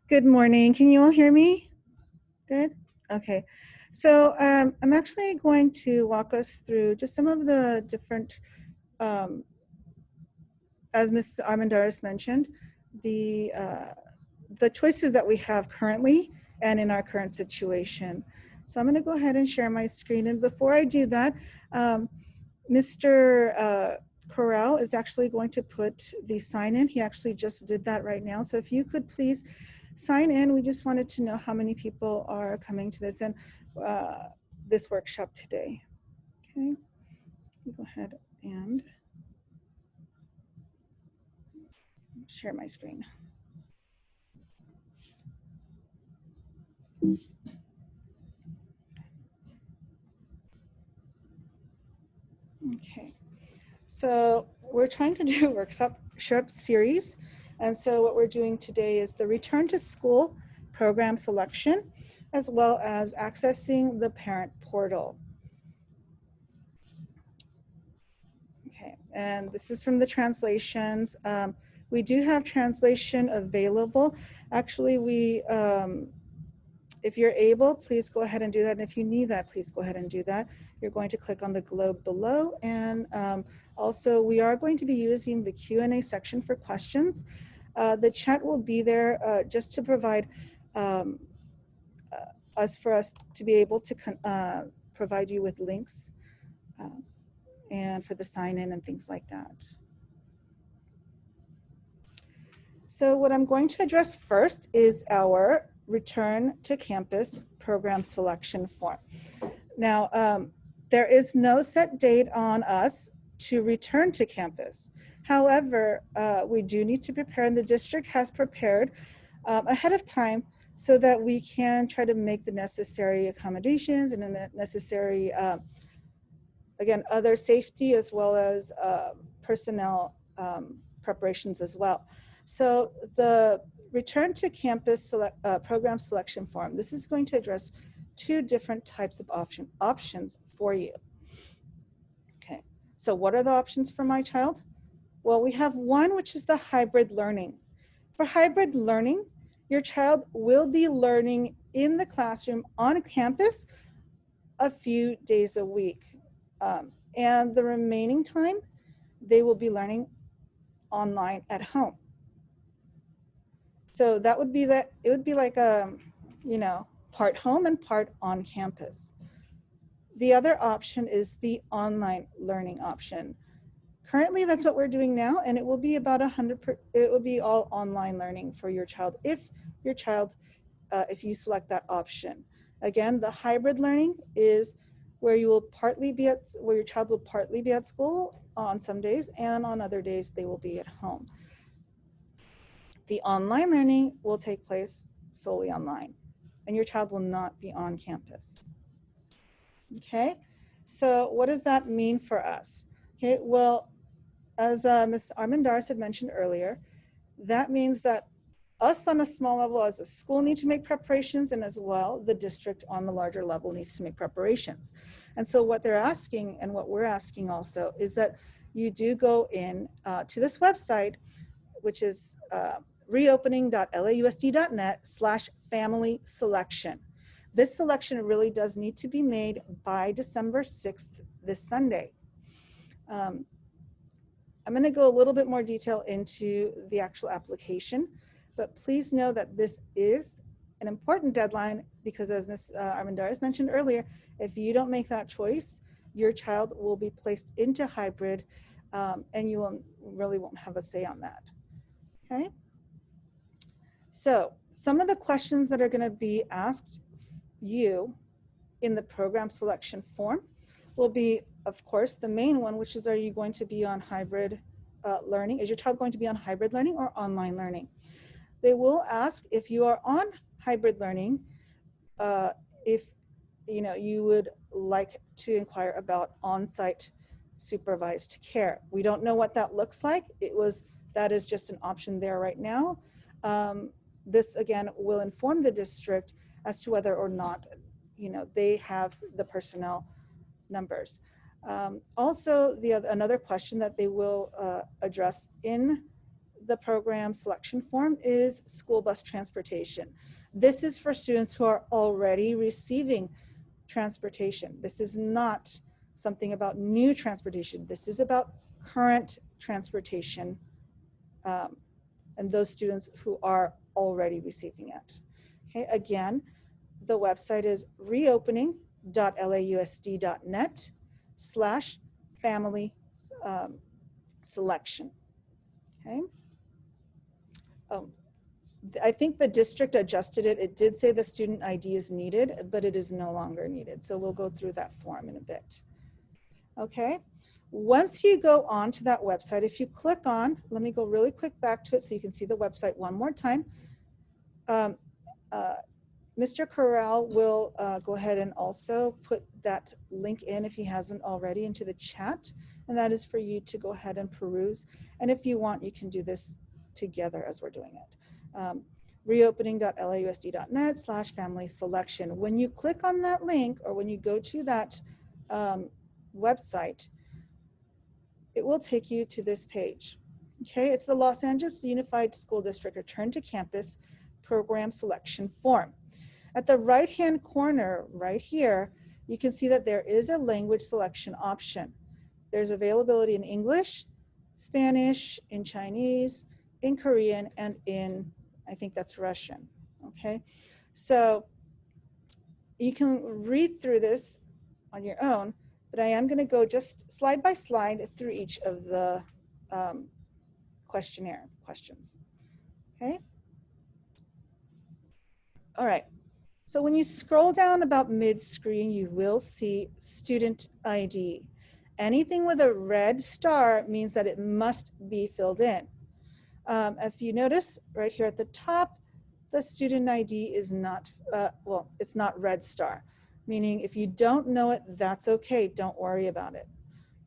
Good morning. Can you all hear me? Good? Okay. So I'm actually going to walk us through just some of the different, um, as Ms. Armendariz mentioned, the, uh, the choices that we have currently and in our current situation. So I'm going to go ahead and share my screen. And before I do that, Mr. Corral is actually going to put the sign in. He actually just did that right now. So if you could please sign in. We just wanted to know how many people are coming to this and this workshop today. Okay, go ahead and share my screen. Okay, so we're trying to do a workshop series. And so what we're doing today is the return to school program selection, as well as accessing the parent portal. Okay, and this is from the translations. We do have translation available. Actually, if you're able, please go ahead and do that. And if you need that, please go ahead and do that. You're going to click on the globe below. And also, we are going to be using the Q&A section for questions. The chat will be there just to provide for us to be able to provide you with links and for the sign in and things like that. So what I'm going to address first is our return to campus program selection form. Now, there is no set date on us to return to campus. However, we do need to prepare, and the district has prepared ahead of time so that we can try to make the necessary accommodations and the necessary, again, other safety as well as personnel preparations as well. So the return to campus program selection form, this is going to address two different types of options for you. Okay, so what are the options for my child? Well, we have one, which is the hybrid learning. For hybrid learning, your child will be learning in the classroom on campus a few days a week. And the remaining time, they will be learning online at home. So that would be that, it would be like part home and part on campus. The other option is the online learning option. Currently, that's what we're doing now, and it will be about it will be all online learning for your child if you select that option. Again, the hybrid learning is where your child will partly be at school on some days, and on other days they will be at home. The online learning will take place solely online, and your child will not be on campus. Okay, so what does that mean for us? Okay, well, as Ms. Armendariz had mentioned earlier, that means that us on a small level as a school need to make preparations, and as well the district on the larger level needs to make preparations. And so what they're asking, and what we're asking also, is that you do go in to this website, which is reopening.lausd.net/family selection. This selection really does need to be made by December 6th, this Sunday. I'm going to go a little bit more detail into the actual application, but please know that this is an important deadline because, as Ms. Armendariz mentioned earlier, if you don't make that choice, your child will be placed into hybrid, and you really won't have a say on that. Okay? So some of the questions that are going to be asked you in the program selection form will be, of course, the main one, which is, are you going to be on hybrid learning? Is your child going to be on hybrid learning or online learning? They will ask if you are on hybrid learning, if you would like to inquire about on-site supervised care. We don't know what that looks like. That is just an option there right now. This again will inform the district as to whether or not they have the personnel numbers. Also, another question that they will address in the program selection form is school bus transportation. This is for students who are already receiving transportation. This is not something about new transportation. This is about current transportation and those students who are already receiving it. Okay, again, the website is reopening.lausd.net/family selection. Okay. Oh, I think the district adjusted it. It did say the student ID is needed, but it is no longer needed. So we'll go through that form in a bit. Okay. Once you go on to that website, if you click on, let me go really quick back to it so you can see the website one more time. Mr. Corral will go ahead and also put that link in, if he hasn't already, into the chat. And that is for you to go ahead and peruse. And if you want, you can do this together as we're doing it. Reopening.lausd.net/family selection. When you click on that link, or when you go to that website, it will take you to this page. Okay, it's the Los Angeles Unified School District Return to Campus Program Selection Form. At the right-hand corner, right here, you can see that there is a language selection option. There's availability in English, Spanish, in Chinese, in Korean, and in, I think that's Russian, okay? So you can read through this on your own, but I am gonna go just slide by slide through each of the questionnaire questions, okay? All right, so when you scroll down about mid-screen, you will see student ID. Anything with a red star means that it must be filled in. If you notice right here at the top, the student ID is not, well, it's not red star, meaning if you don't know it, that's okay, don't worry about it,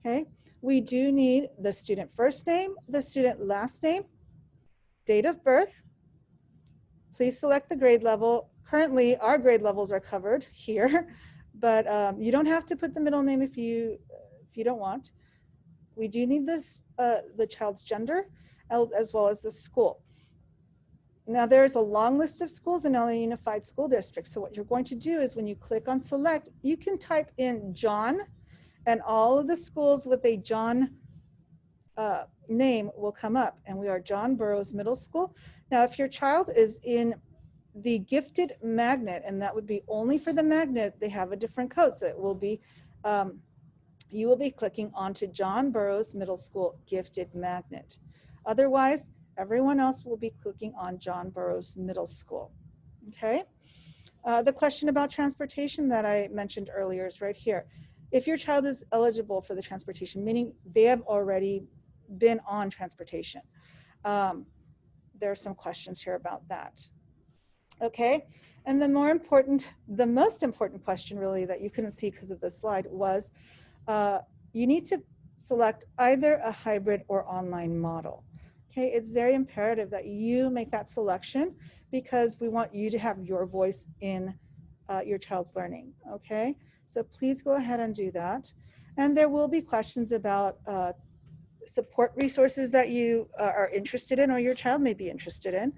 okay? We do need the student first name, the student last name, date of birth. Please select the grade level. Currently, our grade levels are covered here, but you don't have to put the middle name if you don't want. We do need this, the child's gender, as well as the school. Now there's a long list of schools in LA Unified School District. So what you're going to do is when you click on select, you can type in John, and all of the schools with a John name will come up. And we are John Burroughs Middle School. Now if your child is in the gifted magnet, and that would be only for the magnet, they have a different code. So it will be, you will be clicking onto John Burroughs Middle School gifted magnet. Otherwise, everyone else will be clicking on John Burroughs Middle School, okay? The question about transportation that I mentioned earlier is right here. If your child is eligible for the transportation, meaning they have already been on transportation, there are some questions here about that, okay? And the most important question really that you couldn't see because of the slide was, you need to select either a hybrid or online model. Okay, it's very imperative that you make that selection because we want you to have your voice in your child's learning, okay? So please go ahead and do that. And there will be questions about support resources that you are interested in or your child may be interested in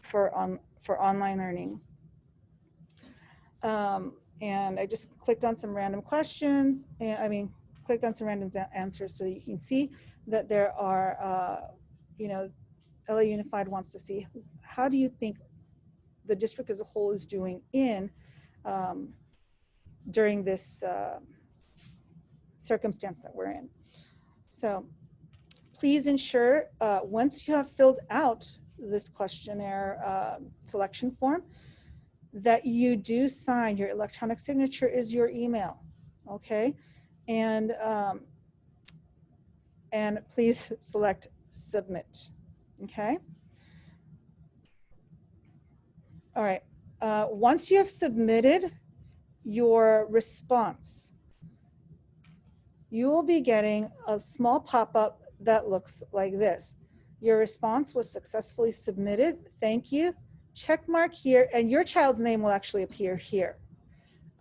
for online learning. And I just clicked on some random questions, and clicked on some random answers so you can see that there are, LA Unified wants to see, how do you think the district as a whole is doing in during this circumstance that we're in. So please ensure once you have filled out this questionnaire selection form, that you do sign. Your electronic signature is your email, okay? And please select submit, okay? All right, once you have submitted your response, you will be getting a small pop-up that looks like this. Your response was successfully submitted, thank you. Check mark here, and your child's name will actually appear here.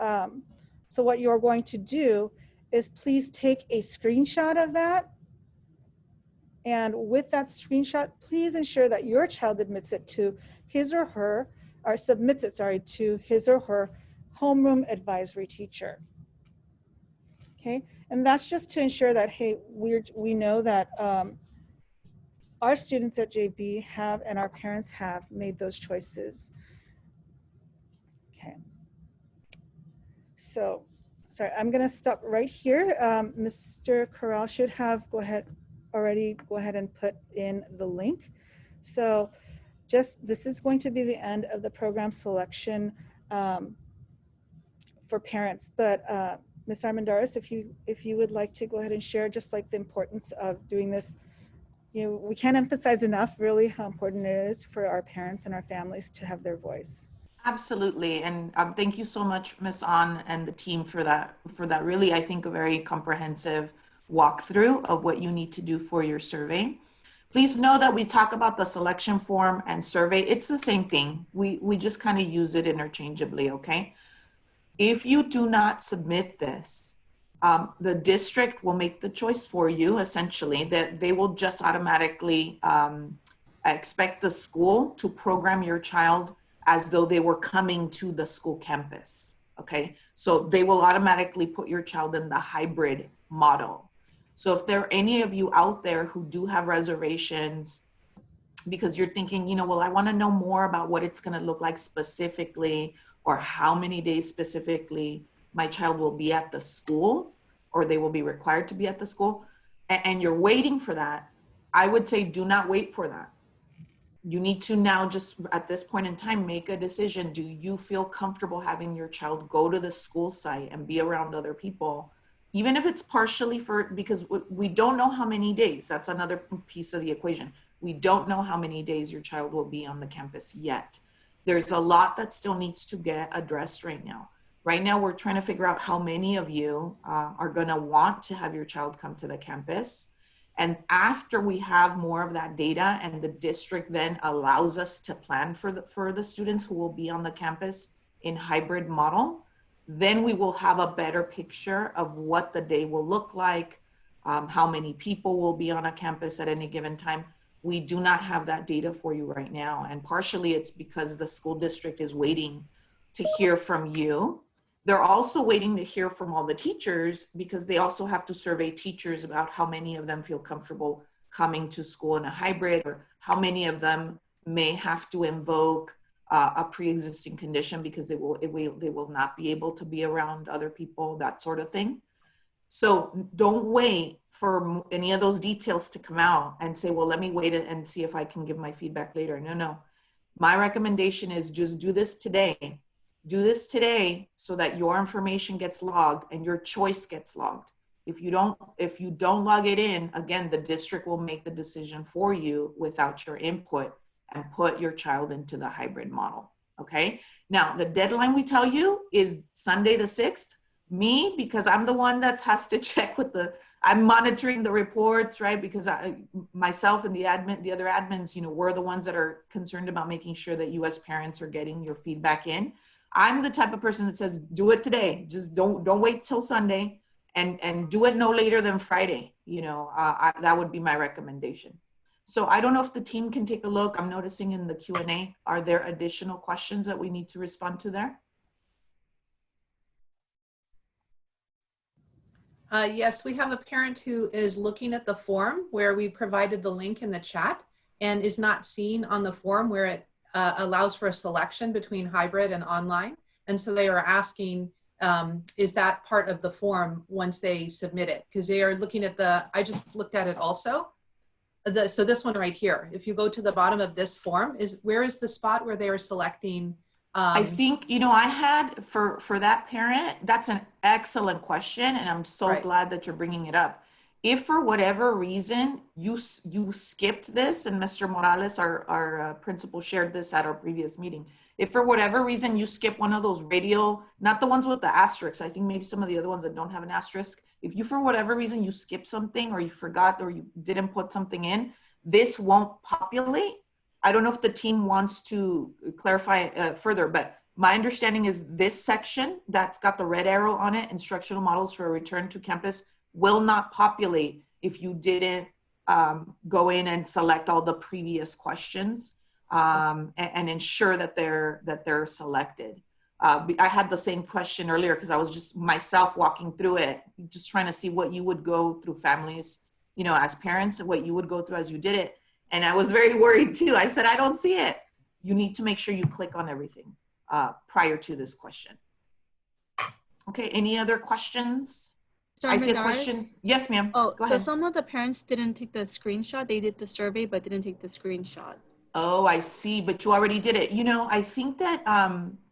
So what you're going to do is please take a screenshot of that And with that screenshot, please ensure that your child admits it to his or her, or submits it, sorry, to his or her homeroom advisory teacher. Okay, and that's just to ensure that, hey, we know that our students at JB have, and our parents have made those choices. Okay. So, sorry, I'm going to stop right here. Mr. Corral should have go ahead and put in the link. So, this is going to be the end of the program selection for parents. But Ms. Armendariz, if you would like to go ahead and share just like the importance of doing this. You know, we can't emphasize enough really how important it is for our parents and our families to have their voice. Absolutely. And thank you so much, Ms. An and the team for that really, I think, a very comprehensive walkthrough of what you need to do for your survey. Please know that we talk about the selection form and survey. It's the same thing. We just kind of use it interchangeably, okay? If you do not submit this, the district will make the choice for you, essentially, that they will just automatically expect the school to program your child as though they were coming to the school campus, okay? So they will automatically put your child in the hybrid model. So if there are any of you out there who do have reservations because you're thinking, you know, well, I wanna know more about what it's gonna look like specifically, or how many days specifically my child will be at the school, or they will be required to be at the school, and you're waiting for that, I would say do not wait for that. You need to now just at this point in time, make a decision. Do you feel comfortable having your child go to the school site and be around other people? Even if it's partially because we don't know how many days, that's another piece of the equation. We don't know how many days your child will be on the campus yet. There's a lot that still needs to get addressed right now. Right now, we're trying to figure out how many of you are gonna want to have your child come to the campus. And after we have more of that data and the district then allows us to plan for the students who will be on the campus in hybrid model, then we will have a better picture of what the day will look like, how many people will be on a campus at any given time. We do not have that data for you right now. And partially it's because the school district is waiting to hear from you. They're also waiting to hear from all the teachers because they also have to survey teachers about how many of them feel comfortable coming to school in a hybrid, or how many of them may have to invoke a pre-existing condition because they will not be able to be around other people, that sort of thing. So don't wait for any of those details to come out and say, well, let me wait and see if I can give my feedback later. No. My recommendation is just do this today. Do this today so that your information gets logged and your choice gets logged. If you don't log it in, again, the district will make the decision for you without your input and put your child into the hybrid model, okay? Now, the deadline we tell you is Sunday the 6th. Me, because I'm the one that has to check with I'm monitoring the reports, right? Because myself and the other admins, you know, we're the ones that are concerned about making sure that you as parents are getting your feedback in. I'm the type of person that says, do it today. Just don't wait till Sunday, and do it no later than Friday. You know, that would be my recommendation. So I don't know if the team can take a look. I'm noticing in the Q&A, are there additional questions that we need to respond to there? Yes, we have a parent who is looking at the form where we provided the link in the chat and is not seeing on the form where it allows for a selection between hybrid and online. And so they are asking, is that part of the form once they submit it? Because they are looking at I just looked at it also. So this one right here, if you go to the bottom of this form, where is the spot where they are selecting? I think, you know, I had for that parent, that's an excellent question. And I'm so glad that you're bringing it up. If for whatever reason you skipped this, and Mr. Morales, our principal, shared this at our previous meeting. If for whatever reason you skip one of those radial, not the ones with the asterisks, I think maybe some of the other ones that don't have an asterisk. If you, for whatever reason, you skip something or you forgot or you didn't put something in, this won't populate. I don't know if the team wants to clarify further, but my understanding is this section that's got the red arrow on it, instructional models for a return to campus, will not populate if you didn't go in and select all the previous questions and ensure that they're selected. I had the same question earlier because I was just myself walking through it, just trying to see what you would go through families, you know, as parents, what you would go through as you did it. And I was very worried too. I said, I don't see it. You need to make sure you click on everything prior to this question. Okay, any other questions? Sorry, I see a Ms. question. Yes, ma'am. Oh, Go so ahead. some of the parents didn't take the screenshot. They did the survey, but didn't take the screenshot. Oh, I see, but you already did it. You know, I think that,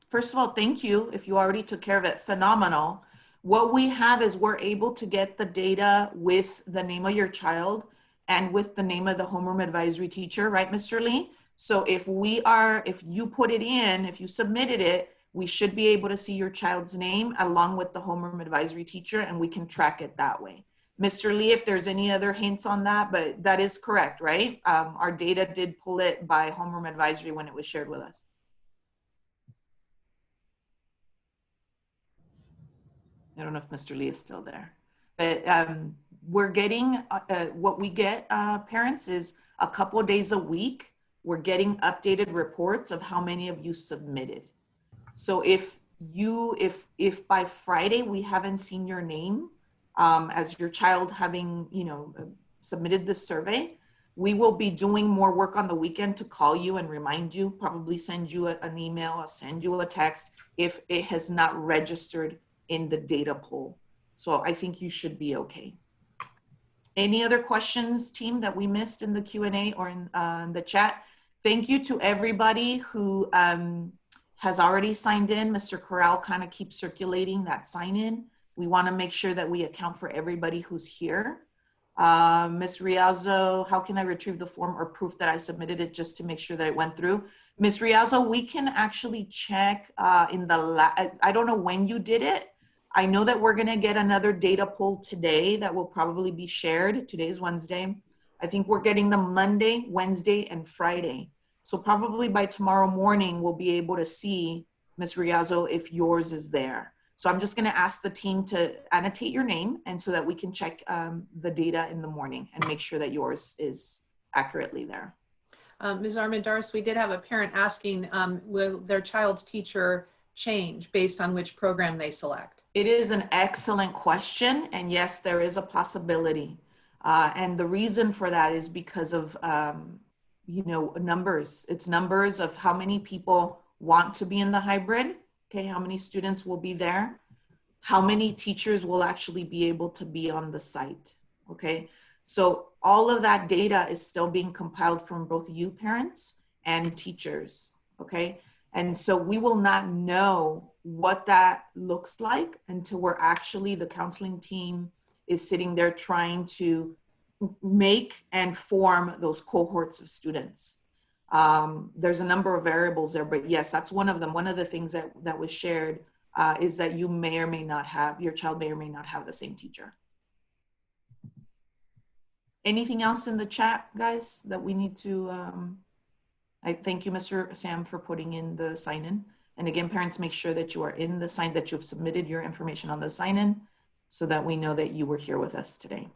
first of all, thank you. If you already took care of it, phenomenal. What we have is we're able to get the data with the name of your child and with the name of the homeroom advisory teacher, right, Mr. Lee? So if you put it in, if you submitted it, we should be able to see your child's name along with the homeroom advisory teacher, and we can track it that way. Mr. Lee, if there's any other hints on that, but that is correct, right? Our data did pull it by homeroom advisory when it was shared with us. I don't know if Mr. Lee is still there, but we're getting, what we get, parents, is a couple of days a week, we're getting updated reports of how many of you submitted. So if by Friday we haven't seen your name as your child having, you know, submitted this survey, we will be doing more work on the weekend to call you and remind you, probably send you an email or send you a text if it has not registered in the data pool. So I think you should be okay. Any other questions, team, that we missed in the Q&A or in the chat? Thank you to everybody who has already signed in. Mr. Corral kind of keeps circulating that sign in. We want to make sure that we account for everybody who's here. Ms. Riazo, how can I retrieve the form or proof that I submitted it just to make sure that it went through? Ms. Riazo, we can actually check in the, I don't know when you did it. I know that we're going to get another data pull today that will probably be shared. Today's Wednesday. I think we're getting them Monday, Wednesday, and Friday. So probably by tomorrow morning, we'll be able to see, Ms. Riazo, if yours is there. So I'm just going to ask the team to annotate your name and so that we can check the data in the morning and make sure that yours is accurately there. Ms. Armendariz, we did have a parent asking, will their child's teacher change based on which program they select? It is an excellent question. And yes, there is a possibility. And the reason for that is because of, you know, numbers. It's numbers of how many people want to be in the hybrid. Okay, how many students will be there? How many teachers will actually be able to be on the site? Okay, so all of that data is still being compiled from both you parents and teachers. Okay, and so we will not know what that looks like until we're actually, the counseling team is sitting there trying to make and form those cohorts of students. There's a number of variables there, but yes, that's one of them. One of the things that was shared is that you may or may not have, your child may or may not have the same teacher. Anything else in the chat, guys, that we need to, I thank you, Mr. Sam, for putting in the sign-in. And again, parents, make sure that you are in the sign, that you've submitted your information on the sign-in so that we know that you were here with us today.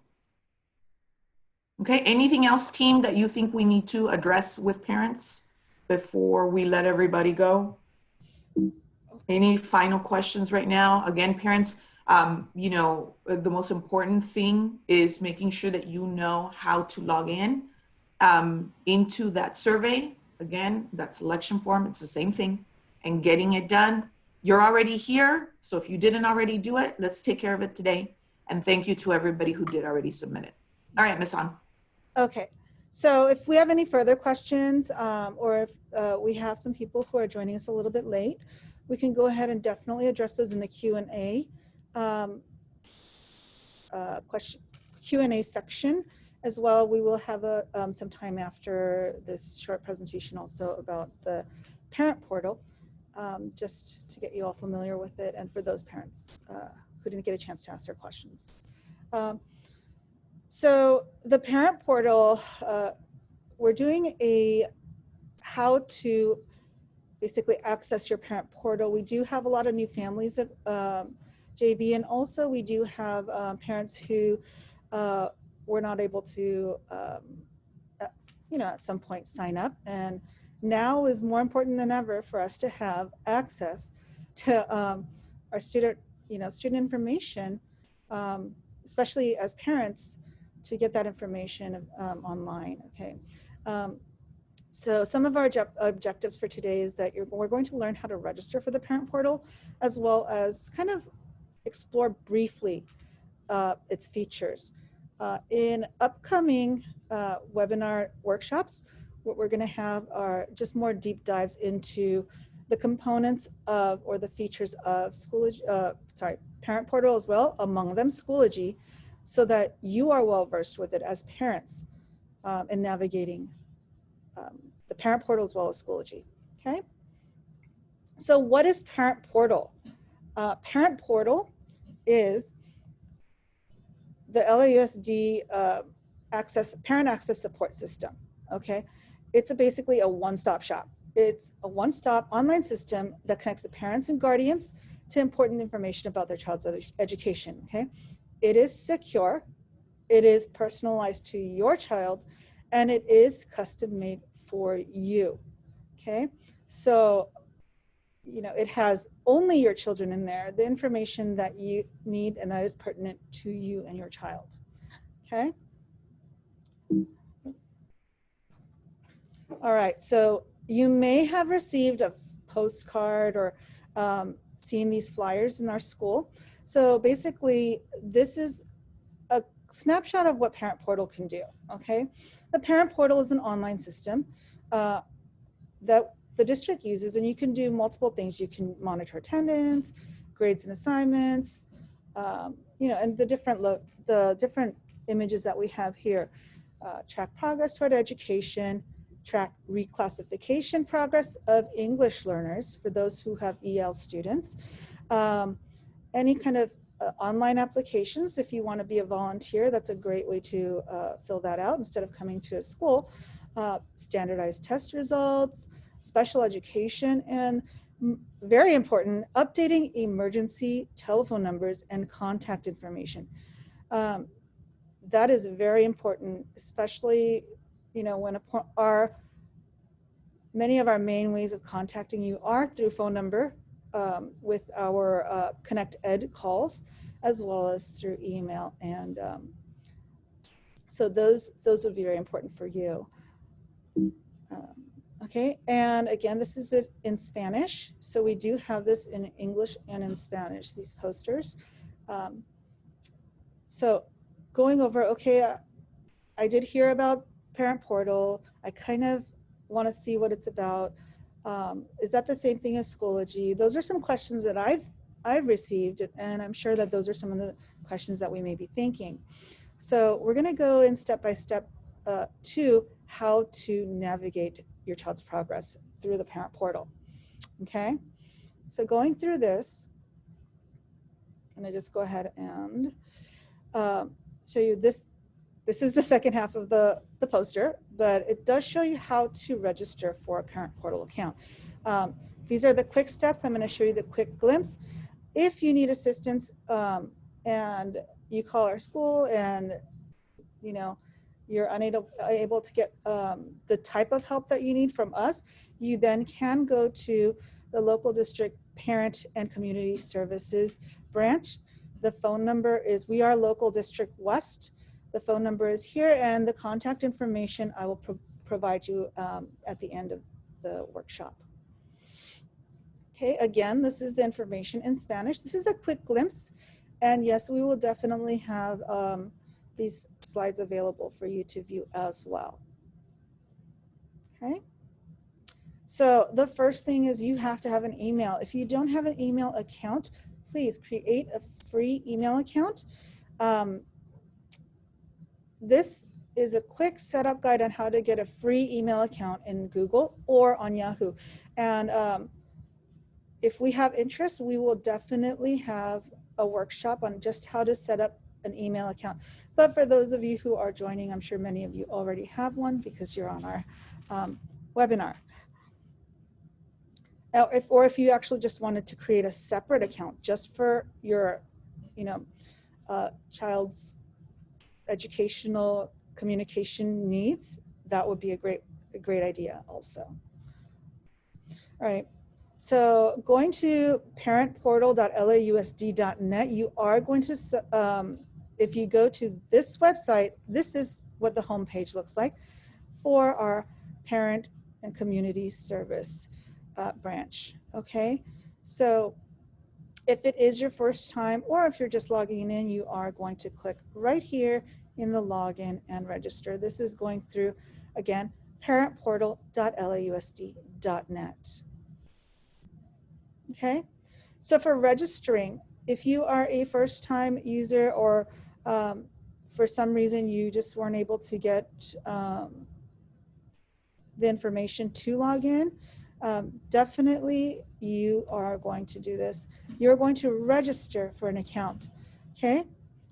Okay, anything else, team, that you think we need to address with parents before we let everybody go? Any final questions right now? Again, parents, you know, the most important thing is making sure that you know how to log in into that survey. Again, that selection form, it's the same thing, and getting it done. You're already here, so if you didn't already do it, let's take care of it today. And thank you to everybody who did already submit it. All right, Ms. Han. Okay, so if we have any further questions or if we have some people who are joining us a little bit late, we can go ahead and definitely address those in the Q&A Q&A section as well. We will have some time after this short presentation also about the parent portal, just to get you all familiar with it, and for those parents who didn't get a chance to ask their questions. So the parent portal, we're doing a how to basically access your parent portal. We do have a lot of new families at JB, and also we do have parents who were not able to, at some point sign up. And now is more important than ever for us to have access to our student information, especially as parents, to get that information online. Okay. So some of our objectives for today is that we're going to learn how to register for the parent portal, as well as kind of explore briefly its features. In upcoming webinar workshops, what we're going to have are just more deep dives into the components of, or the features of parent portal as well, among them Schoology, so that you are well versed with it as parents in navigating the parent portal as well as Schoology. Okay. So what is parent portal? Parent portal is the LAUSD parent access support system. Okay, it's basically a one-stop shop. It's a one-stop online system that connects the parents and guardians to important information about their child's education. Okay, it is secure, it is personalized to your child, and it is custom made for you. Okay, so it has only your children in there, the information that you need and that is pertinent to you and your child. Okay. All right, so you may have received a postcard or seen these flyers in our school. So basically, this is a snapshot of what Parent Portal can do, okay? The Parent Portal is an online system that the district uses, and you can do multiple things. You can monitor attendance, grades and assignments, and the different images that we have here. Track progress toward education, track reclassification progress of English learners for those who have EL students, any kind of online applications. If you want to be a volunteer, that's a great way to fill that out instead of coming to a school. Standardized test results, special education, and very important, updating emergency telephone numbers and contact information. That is very important, especially when many of our main ways of contacting you are through phone number with our Connect Ed calls, as well as through email, and so those would be very important for you. Okay, and again, this is it in Spanish, so we do have this in English and in Spanish, these posters. So going over, okay, I did hear about Parent Portal. I kind of want to see what it's about. Is that the same thing as Schoology? Those are some questions that I've received, and I'm sure that those are some of the questions that we may be thinking. So we're going to go in step by step to how to navigate your child's progress through the Parent Portal. Okay, so going through this, I'm going to just go ahead and show you this. This is the second half of the poster, but it does show you how to register for a Parent Portal account. These are the quick steps. I'm going to show you the quick glimpse. If you need assistance and you call our school and you're unable to get the type of help that you need from us, you then can go to the local district parent and community services branch. The phone number is, we are local district West. The phone number is here, and the contact information I will provide you at the end of the workshop. Okay, again, this is the information in Spanish. This is a quick glimpse, and yes, we will definitely have these slides available for you to view as well. Okay, so the first thing is you have to have an email. If you don't have an email account, please create a free email account. This is a quick setup guide on how to get a free email account in Google or on Yahoo. And if we have interest, we will definitely have a workshop on just how to set up an email account. But for those of you who are joining, I'm sure many of you already have one because you're on our webinar. Or if you actually just wanted to create a separate account just for your child's educational communication needs, that would be a great idea also. All right. So going to parentportal.lausd.net, you are going to, if you go to this website, this is what the homepage looks like for our parent and community service branch. Okay. So if it is your first time, or if you're just logging in, you are going to click right here in the login and register. This is going through, again, parentportal.lausd.net. Okay, so for registering, if you are a first-time user, or for some reason you just weren't able to get the information to log in, definitely you are going to do this. You're going to register for an account. Okay,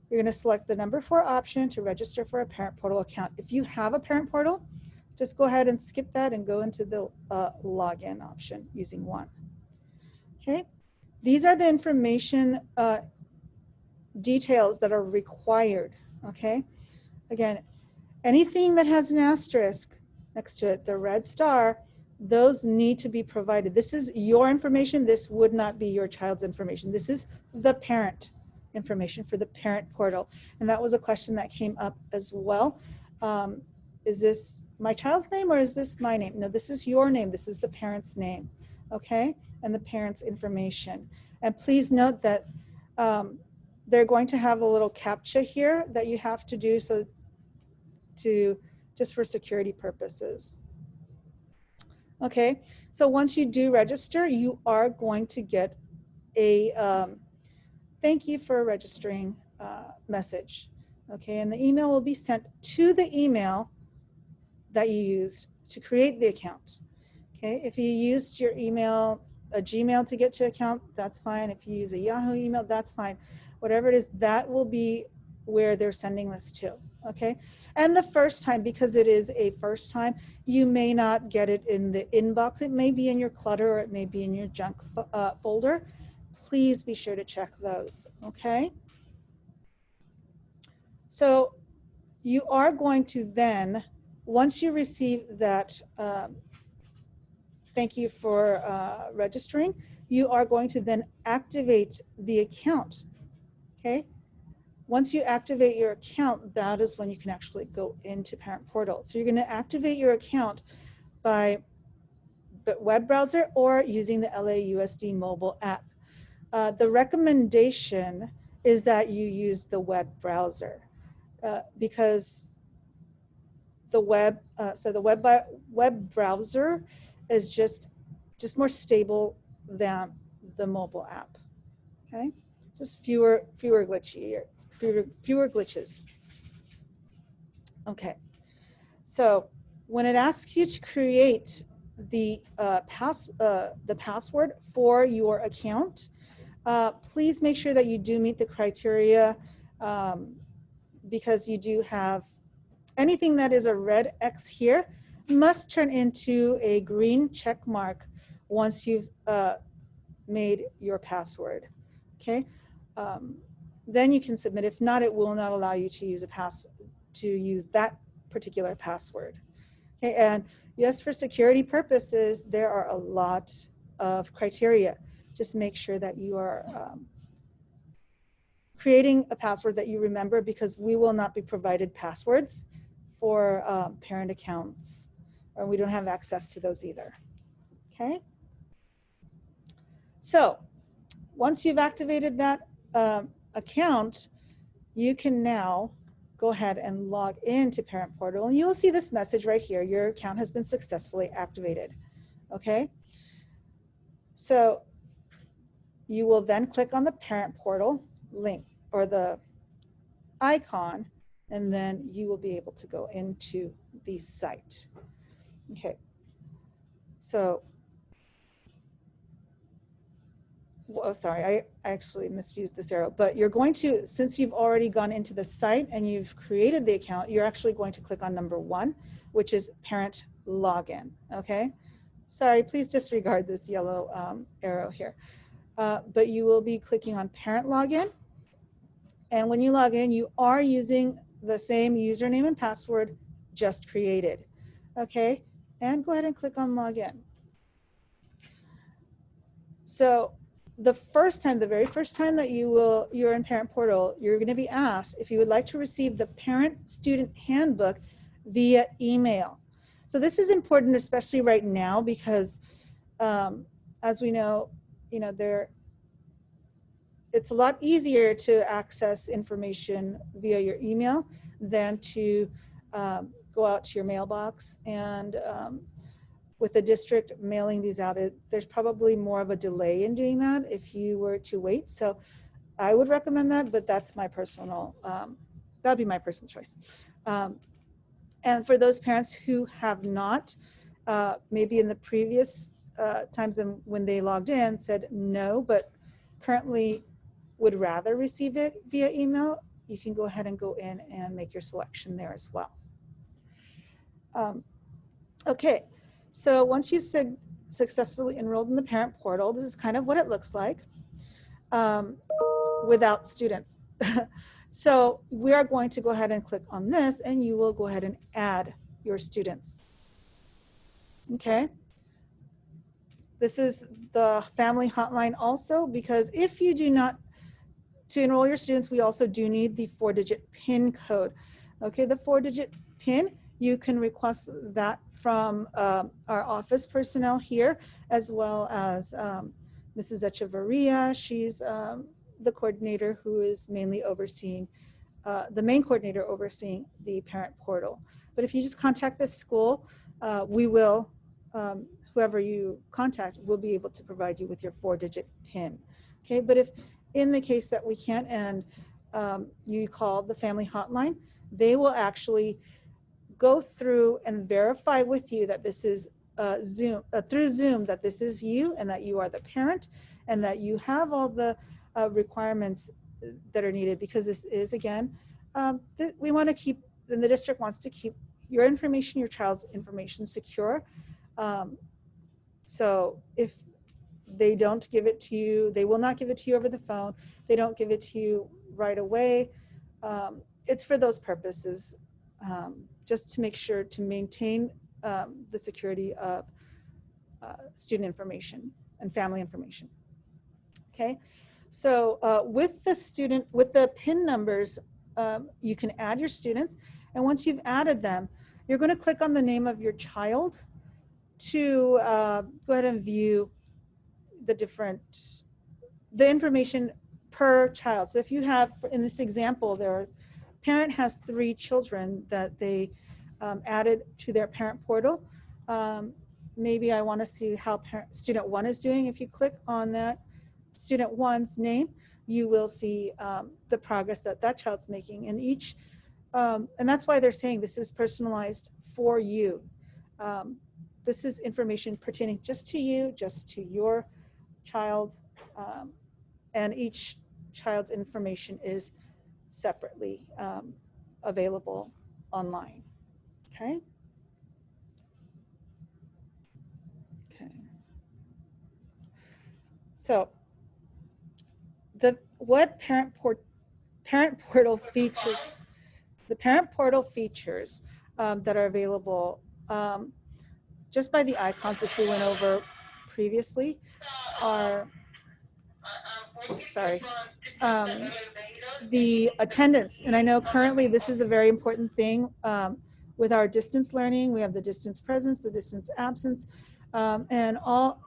you're going to select the number 4 option to register for a parent portal account. If you have a parent portal, just go ahead and skip that and go into the login option using 1. Okay, these are the information details that are required. Okay, again, anything that has an asterisk next to it, the red star, those need to be provided. This is your information. This would not be your child's information. This is the parent information for the parent portal. And that was a question that came up as well. Is this my child's name, or is this my name? No, this is your name. This is the parent's name, okay? And the parent's information. And please note that they're going to have a little CAPTCHA here that you have to do, so just for security purposes. Okay, so once you do register, you are going to get a thank you for registering message. Okay, and the email will be sent to the email that you used to create the account. Okay, if you used your email, a Gmail to get to account, that's fine. If you use a Yahoo email, that's fine. Whatever it is, that will be where they're sending this to. Okay, and the first time, because it is a first time, you may not get it in the inbox. It may be in your clutter, or it may be in your junk folder. Please be sure to check those. Okay, so you are going to then, once you receive that thank you for registering, you are going to then activate the account. Okay, once you activate your account, that is when you can actually go into Parent Portal. So you're going to activate your account by web browser or using the LAUSD mobile app. The recommendation is that you use the web browser because the web browser is just more stable than the mobile app. Okay, just fewer glitches. Okay, so when it asks you to create the password for your account, please make sure that you do meet the criteria, because you do have anything that is a red X here must turn into a green check mark once you've made your password. Okay, then you can submit. If not, it will not allow you to use that particular password. Okay, and yes, for security purposes, there are a lot of criteria. Just make sure that you are creating a password that you remember, because we will not be provided passwords for parent accounts, or we don't have access to those either. Okay, so once you've activated that account, you can now go ahead and log into Parent Portal, and you'll see this message right here: your account has been successfully activated. Okay, so you will then click on the Parent Portal link or the icon, and then you will be able to go into the site. Okay, so oh, sorry, I actually misused this arrow, but you're going to, since you've already gone into the site and you've created the account, you're actually going to click on number 1, which is parent login. Okay, sorry, please disregard this yellow arrow here, but you will be clicking on parent login. And when you log in, you are using the same username and password just created. Okay, and go ahead and click on login. So the very first time that you're in Parent Portal, you're going to be asked if you would like to receive the Parent Student Handbook via email. So this is important, especially right now, because as we know, it's a lot easier to access information via your email than to go out to your mailbox. And with the district mailing these out, there's probably more of a delay in doing that if you were to wait. So I would recommend that, but that's my personal, that'd be my personal choice. And for those parents who have not, maybe in the previous times when they logged in said no, but currently would rather receive it via email, you can go ahead and go in and make your selection there as well. Okay, so once you've successfully enrolled in the Parent Portal, this is kind of what it looks like without students. So we are going to go ahead and click on this, and you will go ahead and add your students. Okay. This is the family hotline also, because if you do not, to enroll your students, we also do need the 4-digit PIN code. Okay, the 4-digit PIN, you can request that from our office personnel here, as well as Mrs. Echevarria. She's the coordinator who is mainly overseeing, the main coordinator overseeing the Parent Portal. But if you just contact this school, we will, whoever you contact will be able to provide you with your 4-digit PIN. Okay, but if in the case that we can't and you call the family hotline, they will actually go through and verify with you that this is through Zoom, that this is you and that you are the parent and that you have all the requirements that are needed, because this is, again, we want to keep, and the district wants to keep your information, your child's information secure. So if they don't give it to you, they will not give it to you over the phone. They don't give it to you right away. It's for those purposes, just to make sure to maintain the security of student information and family information. Okay, so with the PIN numbers, you can add your students, and once you've added them, you're going to click on the name of your child to go ahead and view the information per child. So if you have, in this example, parent has 3 children that they added to their Parent Portal. Maybe I want to see how student 1 is doing. If you click on that student 1's name, you will see the progress that child's making. And and that's why they're saying this is personalized for you. This is information pertaining just to you, just to your child, and each child's information is separately available online. Okay. Okay. So what Parent Portal features, the Parent Portal features that are available just by the icons, which we went over previously, are, sorry, the attendance. And I know currently this is a very important thing with our distance learning. We have the distance presence, the distance absence, and all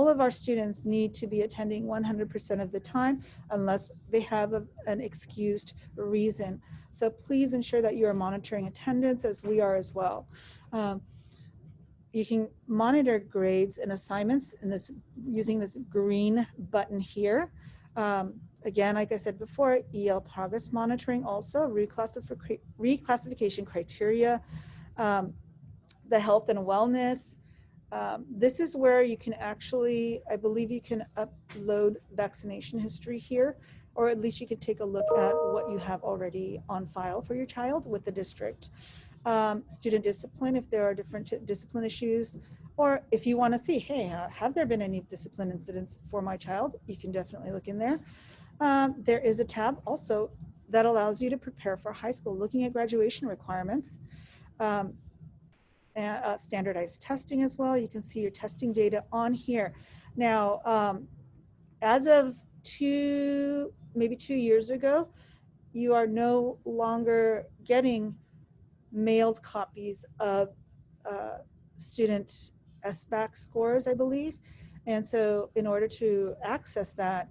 of our students need to be attending 100% of the time unless they have an excused reason. So please ensure that you are monitoring attendance, as we are as well. You can monitor grades and assignments using this green button here. Again, like I said before, EL progress monitoring also, reclassification criteria, the health and wellness. This is where you can actually, I believe you can upload vaccination history here, or at least you could take a look at what you have already on file for your child with the district. Student discipline, if there are different discipline issues, or if you want to see, hey, have there been any discipline incidents for my child? You can definitely look in there. There is a tab also that allows you to prepare for high school, looking at graduation requirements, and standardized testing as well. You can see your testing data on here. Now, as of maybe 2 years ago, you are no longer getting mailed copies of student SBAC scores, I believe. And so in order to access that,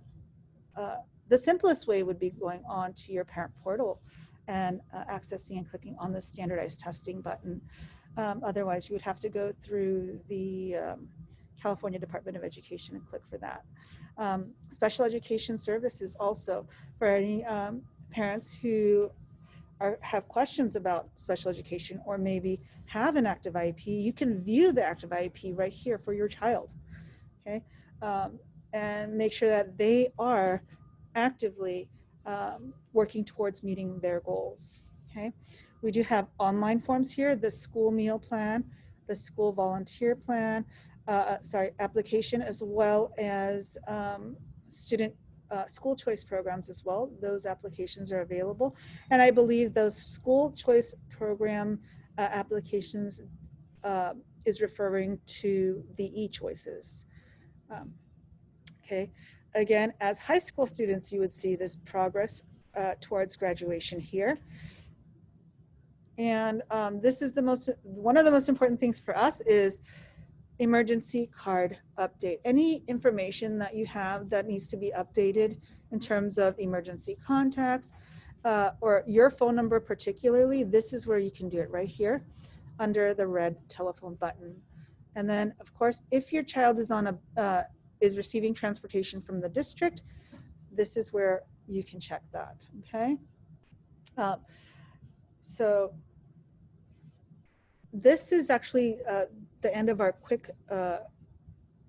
the simplest way would be going on to your parent portal and accessing and clicking on the standardized testing button. Otherwise, you would have to go through the California Department of Education and click for that. Special education services also for any parents who have questions about special education or maybe have an active IEP, you can view the active IEP right here for your child, okay? And make sure that they are actively working towards meeting their goals, okay? We do have online forms here, the school meal plan, the school volunteer plan, application, as well as student school choice programs as well. Those applications are available. And I believe those school choice program applications is referring to the e-choices. Okay, again, as high school students, you would see this progress towards graduation here. And this is one of the most important things for us is emergency card update. Any information that you have that needs to be updated in terms of emergency contacts or your phone number particularly, this is where you can do it right here under the red telephone button. And then of course, if your child is on is receiving transportation from the district, this is where you can check that, okay? So this is actually the end of our quick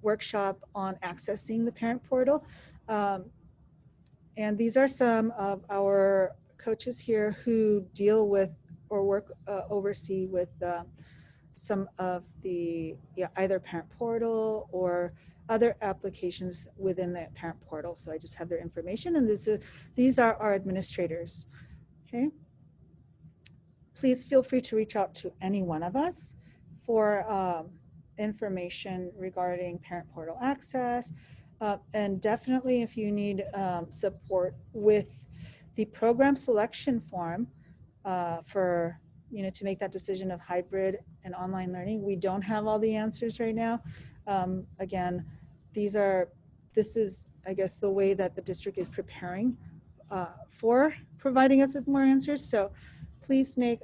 workshop on accessing the parent portal. And these are some of our coaches here who deal with or oversee with some of the either parent portal or other applications within the parent portal. So I just have their information, and these are our administrators, okay? Please feel free to reach out to any one of us for information regarding parent portal access. And definitely if you need support with the program selection form for, to make that decision of hybrid and online learning. We don't have all the answers right now. Again, this is, I guess, the way that the district is preparing for providing us with more answers. So please make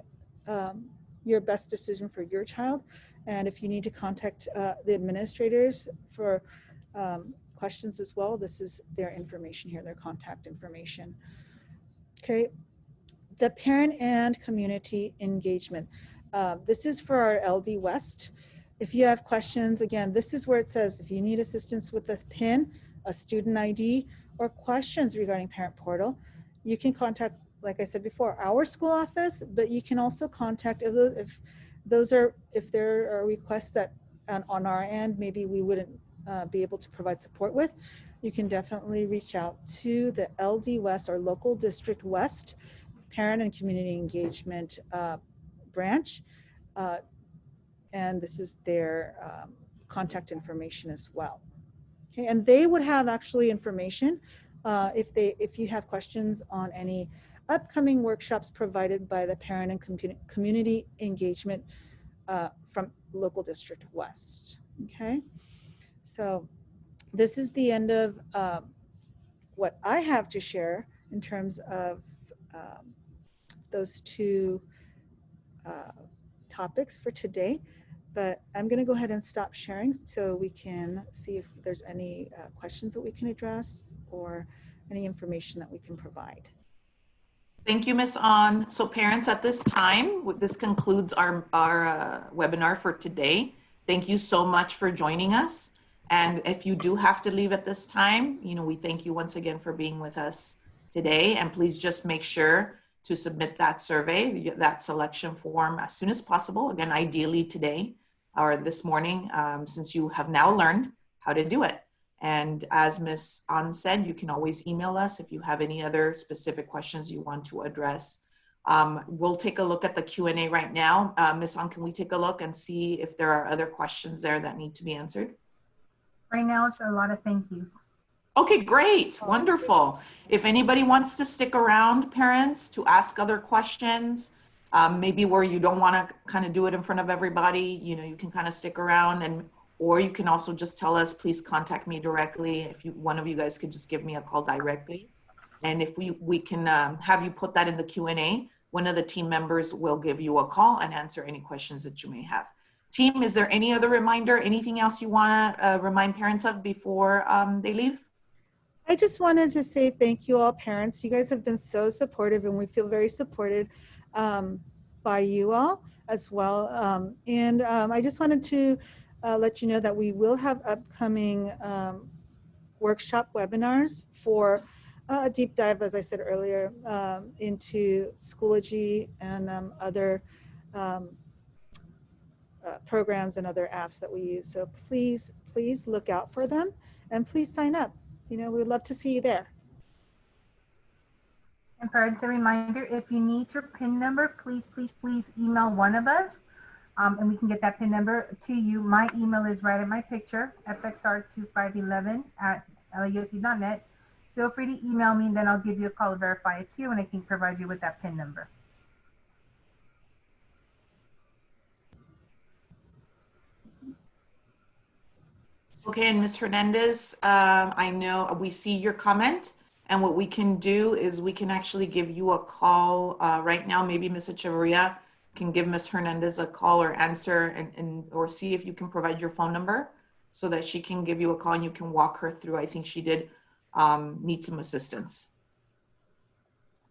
your best decision for your child. And if you need to contact the administrators for questions as well, this is their information here, their contact information. Okay, the parent and community engagement. This is for our LD West. If you have questions, again, this is where it says if you need assistance with the PIN, a student ID, or questions regarding parent portal, you can contact, like I said before, our school office, but you can also contact if there are requests that on our end, maybe we wouldn't be able to provide support with, you can definitely reach out to the LD West or Local District West Parent and Community Engagement branch. And this is their contact information as well. Okay, and they would have actually information if you have questions on any upcoming workshops provided by the Parent and Community Engagement from Local District West. Okay, so this is the end of what I have to share in terms of those two topics for today. But I'm going to go ahead and stop sharing so we can see if there's any questions that we can address or any information that we can provide. Thank you, Ms. On. So parents, at this time, this concludes our webinar for today. Thank you so much for joining us. And if you do have to leave at this time, we thank you once again for being with us today. And please just make sure to submit that survey, that selection form as soon as possible. Again, ideally today or this morning, since you have now learned how to do it. And as Ms. An said, you can always email us if you have any other specific questions you want to address. We'll take a look at the Q&A right now. Ms. An, can we take a look and see if there are other questions there that need to be answered? Right now, it's a lot of thank yous. Okay, great, wonderful. If anybody wants to stick around, parents, to ask other questions, maybe where you don't want to kind of do it in front of everybody, you know, you can kind of stick around, and or you can also just tell us, please contact me directly. If one of you guys could just give me a call directly. And if we can have you put that in the Q&A, one of the team members will give you a call and answer any questions that you may have. Team, is there any other reminder, anything else you want to remind parents of before they leave? I just wanted to say thank you all parents. You guys have been so supportive, and we feel very supported by you all as well. I just wanted to let you know that we will have upcoming workshop webinars for a deep dive, as I said earlier, into Schoology and other programs and other apps that we use. So please look out for them, and please sign up. You know, we would love to see you there. And parents, a reminder, if you need your PIN number, please email one of us, and we can get that PIN number to you. My email is right in my picture, fxr2511@lausc.net. Feel free to email me, and then I'll give you a call to verify it's you, and I can provide you with that PIN number. Okay, and Ms. Hernandez, I know we see your comment, and what we can do is we can actually give you a call right now. Maybe Ms. Echeverria can give Ms. Hernandez a call or answer or see if you can provide your phone number so that she can give you a call and you can walk her through. I think she did need some assistance.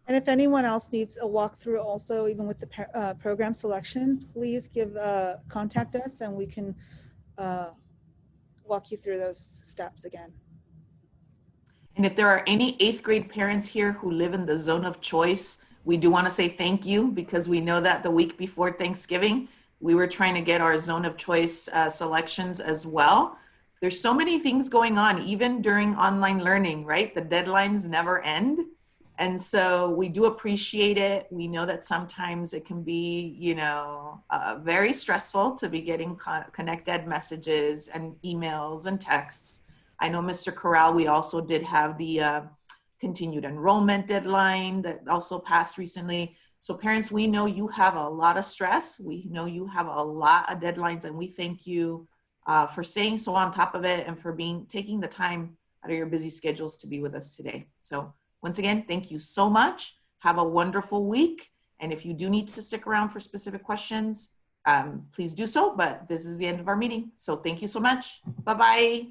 And if anyone else needs a walkthrough also, even with the program selection, please contact us, and we can walk you through those steps again. And if there are any 8th grade parents here who live in the zone of choice, we do want to say thank you, because we know that the week before Thanksgiving, we were trying to get our zone of choice selections as well. There's so many things going on, even during online learning, right? The deadlines never end. And so we do appreciate it. We know that sometimes it can be, you know, very stressful to be getting connected messages and emails and texts. I know, Mr. Corral, we also did have the continued enrollment deadline that also passed recently. So parents, we know you have a lot of stress. We know you have a lot of deadlines, and we thank you for staying so on top of it and for taking the time out of your busy schedules to be with us today. So once again, thank you so much. Have a wonderful week. And if you do need to stick around for specific questions, please do so. But this is the end of our meeting. So thank you so much. Bye-bye.